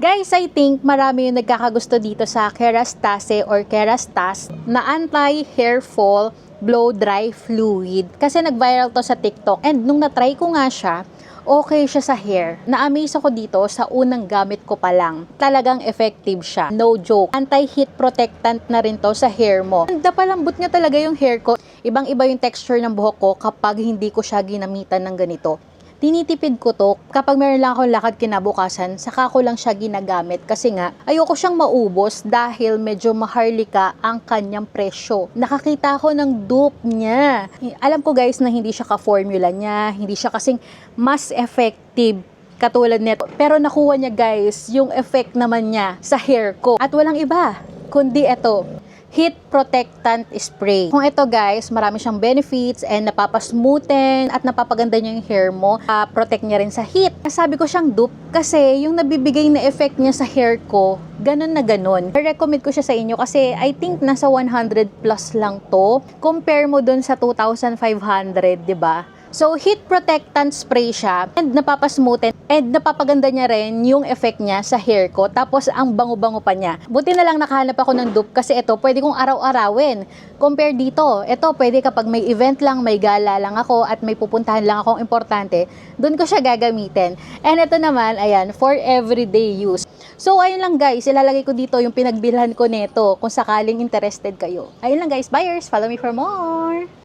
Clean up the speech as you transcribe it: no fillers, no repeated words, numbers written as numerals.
Guys, I think marami yung nagkakagusto dito sa Kerastase or Kerastase na anti-hair fall blow dry fluid. Kasi nag-viral to sa TikTok. And nung na-try ko nga siya, okay siya sa hair. Na-amaze ako dito sa unang gamit ko pa lang. Talagang effective siya. No joke. Anti-heat protectant na rin to sa hair mo. Ganda palambot niya talaga yung hair ko. Ibang-iba yung texture ng buhok ko kapag hindi ko siya ginamitan ng ganito. Tinitipid ko to kapag meron lang akong lakad kinabukasan, saka ko lang siya ginagamit kasi nga ayoko siyang maubos dahil medyo maharlika ang kanyang presyo. Nakakita ako ng dupe niya. Alam ko guys na hindi siya ka-formula niya, hindi siya kasing mas effective katulad nito. Pero nakuha niya guys yung effect naman niya sa hair ko. At walang iba kundi ito. Heat Protectant Spray. Kung ito guys, marami siyang benefits and napapasmoothen at napapaganda niya yung hair mo. Protect niya rin sa heat. Sabi ko siyang dupe kasi yung nabibigay na effect niya sa hair ko, ganun na ganun. I-recommend ko siya sa inyo kasi I think nasa 100 plus lang to. Compare mo dun sa 2,500, di ba? So, heat protectant spray siya and napapasmoothen and napapaganda niya rin yung effect niya sa hair ko. Tapos, ang bango-bango pa niya. Buti na lang nakahanap ako ng dupe kasi ito, pwede kong araw-arawin. Compare dito, ito pwede kapag may event lang, may gala lang ako at may pupuntahan lang akong importante, dun ko siya gagamitin. And ito naman, ayan, for everyday use. So, ayun lang guys, ilalagay ko dito yung pinagbilhan ko nito kung sakaling interested kayo. Ayun lang guys, buyers, follow me for more!